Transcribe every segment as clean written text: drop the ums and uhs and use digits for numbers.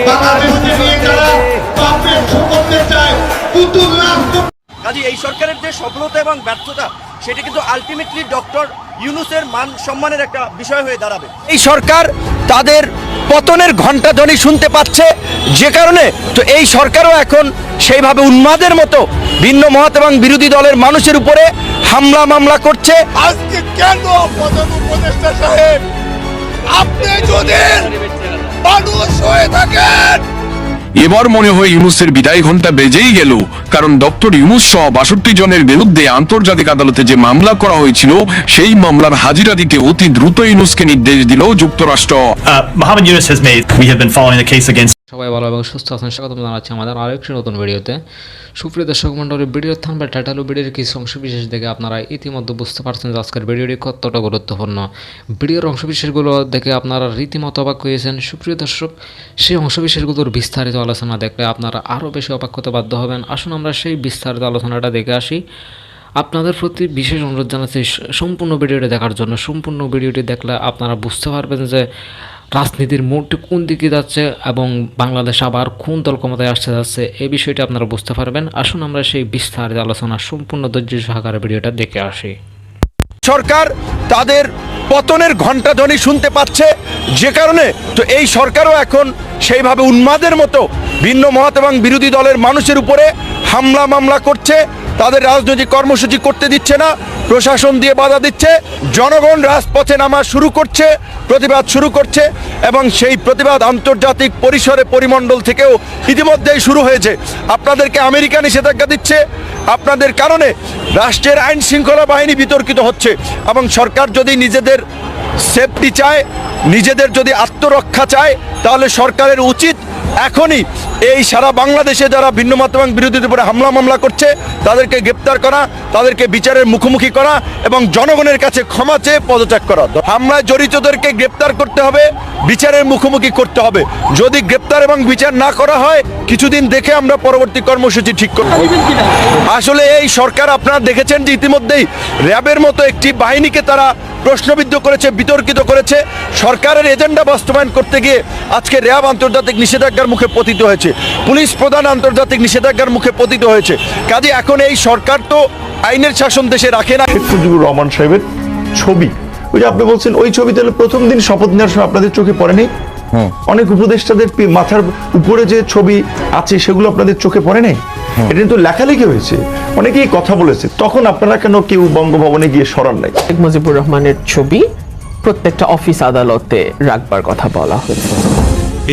বাংলাদেশকে নিয়ে যারা পাপের করতে চায় পুতুল নাম। কাজে এই সরকারের যে সফলতা এবং ব্যর্থতা সেটা কিন্তু আলটিমেটলি ডক্টর ইউনূসের মান সম্মানের একটা বিষয় হয়ে দাঁড়াবে। এই সরকার তাদের পতনের ঘণ্টাধ্বনি শুনতে পাচ্ছে, যে কারণে তো এই সরকারও এখন সেইভাবে উন্মাদের মতো ভিন্ন মত এবং বিরোধী দলের মানুষের উপরে হামলা মামলা করছে। আজকে কেন প্রধান উপদেষ্টা সাহেব আপনি যদি মানুষ হয়ে থাকেন, এবার মনে হয় ইউনূসের বিদায় ঘণ্টা বেজেই গেল, কারণ ডক্টর ইউনূস সহ 62 জনের বিরুদ্ধে আন্তর্জাতিক আদালতে যে মামলা করা হয়েছিল সেই মামলার হাজিরা দিতে অতি দ্রুত ইউনূসকে নির্দেশ দিল যুক্তরাষ্ট্র। Mohammed Yunus has made, we have been following the case against. সবাই ভালো এবং সুস্থ আছেন, স্বাগত জানাচ্ছি আমাদের আরেকটি নতুন ভিডিওতে। সুপ্রিয় দর্শক মণ্ডলী, ভিডিওর থাম্বনেল বা টাইটেল ও ভিডিওর কিছু অংশবিশেষ দেখে আপনারা ইতিমধ্যে বুঝতে পারছেন যে আজকের ভিডিওটি কতটা গুরুত্বপূর্ণ। ভিডিওর অংশবিশেষগুলো দেখে আপনারা রীতিমতো অবাক হয়েছেন। সুপ্রিয় দর্শক, সেই অংশবিশেষগুলোর বিস্তারিত আলোচনা দেখলে আপনারা আরও বেশি অবাক হতে বাধ্য হবেন। আসুন আমরা সেই বিস্তারিত আলোচনাটা দেখে আসি। আপনাদের প্রতি বিশেষ অনুরোধ জানাচ্ছি সম্পূর্ণ ভিডিওটি দেখার জন্য। সম্পূর্ণ ভিডিওটি দেখলে আপনারা বুঝতে পারবেন যে রাজনীতির মোড়টি কোন দিকে যাচ্ছে এবং বাংলাদেশ আবার কোন দল ক্ষমতায় আসতে যাচ্ছে, এই বিষয়টি আপনারা বুঝতে পারবেন। আসুন আমরা সেই বিস্তারিত আলোচনা সম্পূর্ণ ধৈর্য সহকারে ভিডিওটা দেখে আসি। সরকার তাদের পতনের ঘণ্টাধ্বনি শুনতে পাচ্ছে, যে কারণে তো এই সরকারও এখন সেইভাবে উন্মাদের মতো ভিন্ন মত এবং বিরোধী দলের মানুষের উপরে হামলা মামলা করছে। তাদের রাজনৈতিক কর্মসূচি করতে দিচ্ছে না, প্রশাসন দিয়ে বাধা দিচ্ছে। জনগণ রাজপথে নামা শুরু করছে, প্রতিবাদ শুরু করছে এবং সেই প্রতিবাদ আন্তর্জাতিক পরিসরে পরিমণ্ডল থেকেও ইতিমধ্যেই শুরু হয়েছে। আপনাদেরকে আমেরিকা নিষেধাজ্ঞা দিচ্ছে, আপনাদের কারণে রাষ্ট্রের আইন শৃঙ্খলা বাহিনী বিতর্কিত হচ্ছে এবং সরকার যদি নিজেদের সেফটি চায়, নিজেদের যদি আত্মরক্ষা চায়, তাহলে সরকারের উচিত এখনই এই সারা বাংলাদেশে যারা ভিন্নমত এবং বিরোধীদের উপরে হামলা মামলা করছে তাদেরকে গ্রেপ্তার করা, তাদেরকে বিচারের মুখোমুখি করা এবং জনগণের কাছে ক্ষমা চেয়ে পদত্যাগ করা। হামলায় জড়িতদেরকে গ্রেপ্তার করতে হবে, বিচারের মুখোমুখি করতে হবে। যদি গ্রেপ্তার এবং বিচার না করা হয়, কিছুদিন দেখে আমরা পরবর্তী কর্মসূচি ঠিক করব। আসলে এই সরকার আপনারা দেখেছেন যে ইতিমধ্যেই র্যাবের মতো একটি বাহিনীকে তারা প্রশ্নবিদ্ধ করেছে, বিতর্কিত করেছে। সরকারের এজেন্ডা বাস্তবায়ন করতে গিয়ে আজকে র্যাব আন্তর্জাতিক নিষেধাজ্ঞার মুখে পতিত হয়েছে, পুলিশ প্রধান আন্তর্জাতিক নিষেধাজ্ঞার মুখে পতিত হয়েছে। কাজে এখন এই সরকার তো আইনের শাসন দেশে রাখে না। মুজিবুর রহমান সাহেবের ছবি, ওই যে আপনি বলছেন ওই ছবি তাহলে প্রথম দিন শপথ নেওয়ার সময় আপনাদের চোখে পড়েনি? অনেক উপদেষ্টাদের মাথার উপরে যে ছবি আছে সেগুলো আপনাদের চোখে পড়েনি? এটা কিন্তু লেখালেখি হয়েছে, অনেকেই কথা বলেছে। তখন আপনারা কেন কেউ বঙ্গভবনে গিয়ে সরান নাই? মুজিবুর রহমানের ছবি প্রত্যেকটা অফিস আদালতে রাখবার কথা বলা হয়েছে।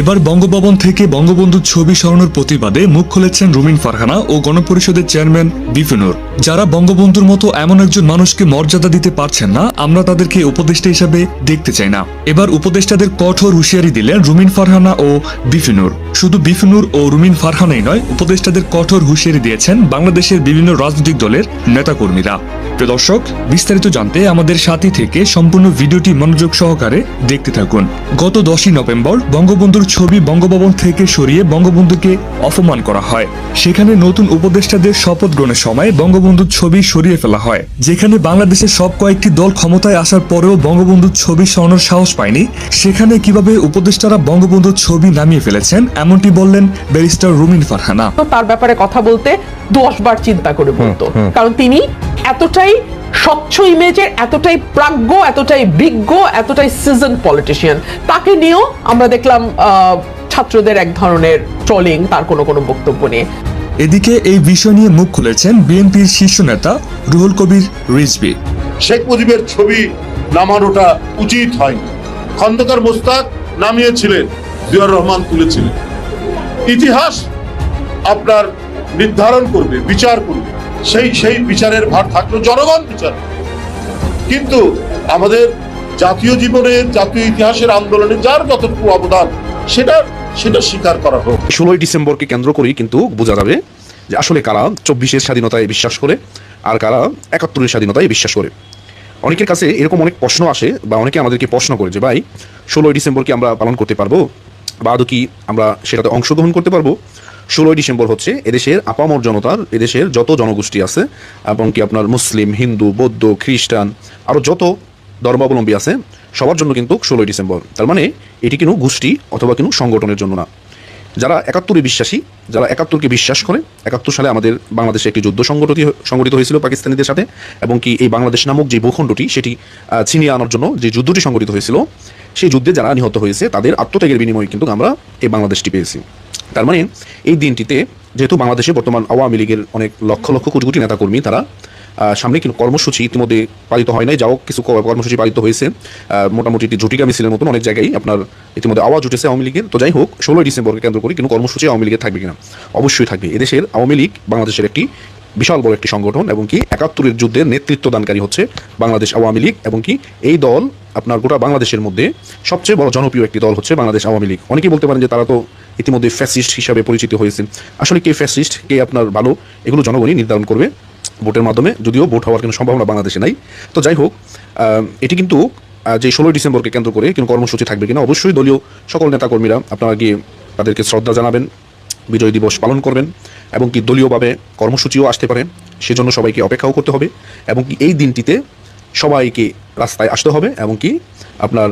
এবার বঙ্গভবন থেকে বঙ্গবন্ধুর ছবি সরানোর প্রতিবাদে মুখ খুলেছেন রুমিন ফারহানা ও গণপরিষদের চেয়ারম্যান বিপিনুর। যারা বঙ্গবন্ধুর মতো এমন একজন মানুষকে মর্যাদা দিতে পারছেন না, আমরা তাদেরকে উপদেষ্টা হিসাবে দেখতে চাই না। এবার উপদেষ্টাদের কঠোর হুঁশিয়ারি দিলেন রুমিন ফারহানা ও বিপিনুর। শুধু বিপিনুর ও রুমিন ফারহানাই নয়, উপদেষ্টাদের কঠোর হুঁশিয়ারি দিয়েছেন বাংলাদেশের বিভিন্ন রাজনৈতিক দলের নেতাকর্মীরা। প্রিয় দর্শক, বিস্তারিত জানতে আমাদের সাথী থেকে সম্পূর্ণ ভিডিওটি মনোযোগ সহকারে দেখতে থাকুন। গত 10ই নভেম্বর বঙ্গবন্ধুর ছবি বঙ্গভবন থেকে সরিয়ে বঙ্গবন্ধুকে অপমান করা হয়। সেখানে নতুন উপদেষ্টাদের শপথ গ্রহণের সময় বঙ্গবন্ধুর ছবি সরিয়ে ফেলা হয়। যেখানে বাংলাদেশের সব কয়েকটি দল ক্ষমতায় আসার পরেও বঙ্গবন্ধুর ছবি সরানোর সাহস পায়নি, সেখানে কিভাবে উপদেষ্টারা বঙ্গবন্ধুর ছবি নামিয়ে ফেলেছেন এমনটি বললেন ব্যারিস্টার রুমিন ফারহানা। তার ব্যাপারে কথা বলতে 10 বার চিন্তা করে বলতো, কারণ তিনি এতটাই স্বচ্ছ ইমেজের, এতটাই প্রাজ্ঞ, এতটাই বিজ্ঞ, এতটাই সিজন পলিটিশিয়ান। তাকে নিয়েও আমরা দেখলাম ছাত্রদের এক ধরনের ট্রলিং তার কোনো বক্তব্য নিয়ে। এদিকে এই বিষয় নিয়ে মুখ খুলেছেন বিএনপির শীর্ষ নেতা রুহুল কবির রিজভী। শেখ মুজিবের ছবি নামানোটা উচিত হয়নি। খন্দকার মোস্তাক নামিয়েছিলেন, জিয়াউর রহমান তুলেছিলেন। ইতিহাস আপনার নির্ধারণ করবে, বিচার করবে, সেই বিচারের ভার থাকলো জনগণ বিচার। কিন্তু আমাদের জাতীয় জীবনে, জাতীয় ইতিহাসের আন্দোলনে যার যতটুকু অবদান সেটা স্বীকার করা হোক। 16ই ডিসেম্বরকে কেন্দ্র করেই কিন্তু বোঝা যাবে যে আসলে কারা 24-এর স্বাধীনতায় বিশ্বাস করে আর কারা 71-এর স্বাধীনতায় বিশ্বাস করে। অনেকের কাছে এরকম অনেক প্রশ্ন আসে বা অনেকে আমাদেরকে প্রশ্ন করে যে ভাই 16ই ডিসেম্বরকে আমরা পালন করতে পারবো বা আদৌ কি আমরা সেটাতে অংশগ্রহণ করতে পারবো? 16ই ডিসেম্বর হচ্ছে এদেশের আপামর জনতার, এদেশের যত জনগোষ্ঠী আছে এবং কি আপনার মুসলিম, হিন্দু, বৌদ্ধ, খ্রিস্টান আরও যত ধর্মাবলম্বী আছে সবার জন্য কিন্তু 16ই ডিসেম্বর। তার মানে এটি কোনো গোষ্ঠী অথবা কোনো সংগঠনের জন্য না। যারা 71-এ বিশ্বাসী, যারা 71-কে বিশ্বাস করে, 71 সালে আমাদের বাংলাদেশে একটি যুদ্ধ সংগঠিত হয়েছিল পাকিস্তানিদের সাথে, এবং কি এই বাংলাদেশ নামক যে ভূখণ্ডটি সেটি ছিনিয়ে আনার জন্য যে যুদ্ধটি সংগঠিত হয়েছিল, সেই যুদ্ধে যারা নিহত হয়েছে তাদের আত্মত্যাগের বিনিময়ে কিন্তু আমরা এই বাংলাদেশটি পেয়েছি। তার মানে এই দিনটিতে যেহেতু বাংলাদেশে বর্তমান আওয়ামী লীগের অনেক লক্ষ লক্ষ কোটি কোটি নেতাকর্মী, তারা সামনে কিন্তু কর্মসূচি ইতিমধ্যে পালিত হয় নাই, যাও কিছু কর্মসূচি পালিত হয়েছে, মোটামুটি একটি ঝটিকা মিছিলের মতন অনেক জায়গায় আপনার ইতিমধ্যে আওয়াজ উঠেছে আওয়ামী লীগের। তো যাই হোক, 16ই ডিসেম্বরকে কেন্দ্র করে কিন্তু কর্মসূচি আওয়ামী লীগের থাকবে কিনা? অবশ্যই থাকবে। এদেশের আওয়ামী লীগ বাংলাদেশের একটি বিশাল বড় একটি সংগঠন, এবং কি 71-এর যুদ্ধের নেতৃত্ব দানকারী হচ্ছে বাংলাদেশ আওয়ামী লীগ, এবং কি এই দল আপনার গোটা বাংলাদেশের মধ্যে সবচেয়ে বড় জনপ্রিয় একটি দল হচ্ছে বাংলাদেশ আওয়ামী লীগ। অনেকেই বলতে পারেন যে তারা তো ইতিমধ্যে ফ্যাসিস্ট হিসাবে পরিচিত হয়েছে। আসলে কে ফ্যাসিস্ট, কে আপনার ভালো, এগুলো জনগণই নির্ধারণ করবে ভোটের মাধ্যমে, যদিও ভোট হওয়ার কোনো সম্ভাবনা বাংলাদেশে নাই। তো যাই হোক, এটি কিন্তু যে 16ই ডিসেম্বরকে কেন্দ্র করে কিন্তু কর্মসূচি থাকবে কিনা, অবশ্যই দলীয় সকল নেতাকর্মীরা আপনারা গিয়ে তাদেরকে শ্রদ্ধা জানাবেন, বিজয় দিবস পালন করবেন, এবং কি দলীয়ভাবে কর্মসূচিও আসতে পারে, সেজন্য সবাইকে অপেক্ষাও করতে হবে, এবং কি এই দিনটিতে সবাইকে রাস্তায় আসতে হবে, এবং কি আপনার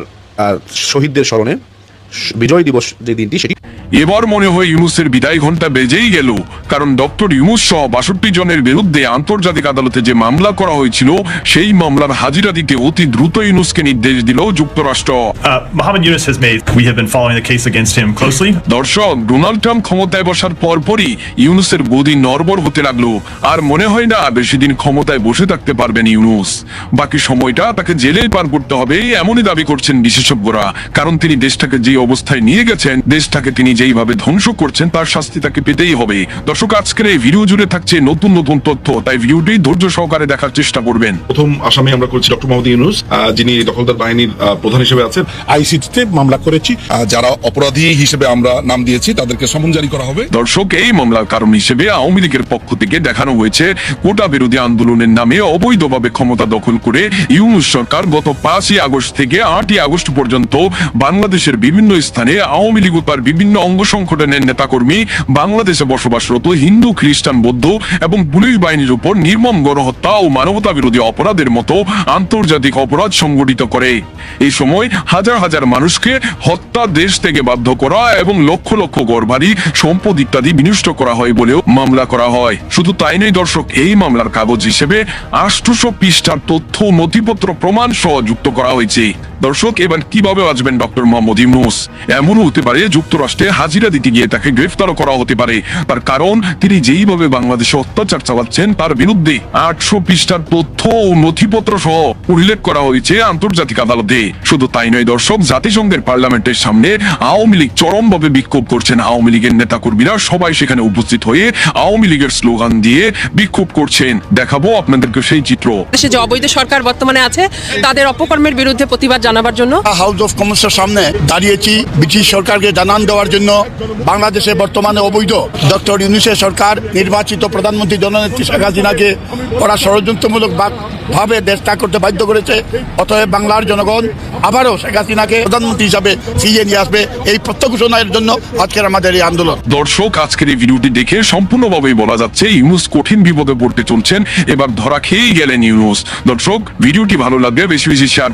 শহীদদের স্মরণে বিজয় দিবস যে দিনটি সেটি। এবার মনে হয় ইউনূসের বিদায় ঘন্টা বেজেই গেল, কারণ ডক্টর ইউনূস সহ 62 জনের বিরুদ্ধে আন্তর্জাতিক আদালতে যে মামলা করা হয়েছিল সেই মামলার হাজিরা দিতে অতি দ্রুত ইউনূসকে নির্দেশ দিল যুক্তরাষ্ট্র। Mohammed Yunus has made, we have been following the case against him closely. দর্শক, ডোনাল্ড ট্রাম্প ক্ষমতায় বসার পরপরই ইউনূসের গদি নড়বড় হতে লাগলো, আর মনে হয় না বেশি দিন ক্ষমতায় বসে থাকতে পারবেন ইউনূস। বাকি সময়টা তাকে জেলেই পার করতে হবে এমনই দাবি করছেন বিশেষজ্ঞরা, কারণ তিনি দেশটাকে যে অবস্থায় নিয়ে গেছেন, দেশটাকে তিনি যেইভাবে ধ্বংস করছেন, তার শাস্তি তাকে পেতেই হবে। দর্শক, আজকের এই ভিডিও জুড়ে থাকছে নতুন নতুন তথ্য, তাই ভিডিওটি ধৈর্য সহকারে দেখার চেষ্টা করবেন। প্রথম আসামি আমরা করছি ডক্টর মোহাম্মদ ইউনূস, যিনি দখলদার বাহিনীর প্রধান হিসেবে আছেন। আইসিটিতে মামলা করেছি, যারা অপরাধী হিসেবে আমরা নাম দিয়েছি তাদেরকে সমন জারি করা হবে। দর্শক, এই মামলার কারণ হিসেবে আওয়ামী লীগের পক্ষ থেকে দেখানো হয়েছে কোটা বিরোধী আন্দোলনের নামে অবৈধভাবে ক্ষমতা দখল করে ইউনূস সরকার গত 5ই আগস্ট থেকে 8ই আগস্ট পর্যন্ত বাংলাদেশের বিভিন্ন স্থানে আওয়ামী লীগ ও তার বিভিন্ন অঙ্গ সংগঠনের নেতাকর্মী, বাংলাদেশে বসবাসরত হিন্দু, খ্রিস্টান, বৌদ্ধ এবং পুলিশ বাহিনীর উপর নির্মম গণহত্যা ও মানবতা বিরোধী অপরাধের মতো আন্তর্জাতিক অপরাধ সংগঠিত করে। এই সময় হাজার হাজার মানুষকে হত্যা, দেশ থেকে বাধ্য করা এবং লক্ষ লক্ষ ঘরবাড়ি, সম্পদ ইত্যাদি বিনষ্ট করা হয় বলেও মামলা করা হয়। শুধু তাই নয় দর্শক, এই মামলার কাগজ হিসেবে 800 পৃষ্ঠার তথ্য, নথিপত্র, প্রমাণ সহ যুক্ত করা হয়েছে। দর্শক, এবার কিভাবে বাঁচবেন ডক্টর মোহাম্মদ ইউনূস? এমনও হতে পারে যুক্তরাষ্ট্রে হাজিরা দিতে গিয়ে তাকে গ্রেফতারও করা হতে পারে, তার কারণ তিনি যেইভাবে বাংলাদেশে অত্যাচার চালাচ্ছেন তার বিরুদ্ধে 800 পৃষ্ঠার তথ্য ও নথিপত্র সহ উল্লেখ করা হয়েছে আন্তর্জাতিক আদালতে। শুধু তাই নয় দর্শক, জাতিসংঘের পার্লামেন্টের সামনে আওয়ামী লীগ চরমভাবে বিক্ষোভ করছেন। আওয়ামী লীগের নেতাকর্মীরা সবাই সেখানে উপস্থিত হয়ে আওয়ামী লীগের স্লোগান দিয়ে বিক্ষোভ করছেন। দেখাবো আপনাদেরকে সেই চিত্র। দেশে যে অবৈধ সরকার বর্তমানে আছে তাদের অপকর্মের বিরুদ্ধে প্রতিবাদ জানাবার জন্য হাউস অফ কমন্সের সামনে দাঁড়িয়েছি ব্রিটিশ সরকারকে জানান দেওয়ার জন্য বাংলাদেশে বর্তমানে অবৈধ ডক্টর ইউনূসের সরকার নির্বাচিত প্রধানমন্ত্রী জননেত্রী শেখ হাসিনাকে ওরা ষড়যন্ত্রমূলক ভাবে দেশ ত্যাগ করতে বাধ্য করেছে। অতএব বাংলার জনগণ আবারও শেখ হাসিনাকে প্রধানমন্ত্রী হিসাবে ফিরিয়ে নিয়ে আসবে, এই প্রত্যঘোষণার জন্য আজকের আমাদের এই আন্দোলন। দর্শক, আজকের এই ভিডিওটি দেখে সম্পূর্ণভাবে বলা যাচ্ছে ইউনূস কঠিন বিপদে পড়তে চলছেন, এবার ধরা খেয়েই গেলেন ইউনূস। দর্শক, ভিডিওটি ভালো লাগবে বেশি বেশি শেয়ার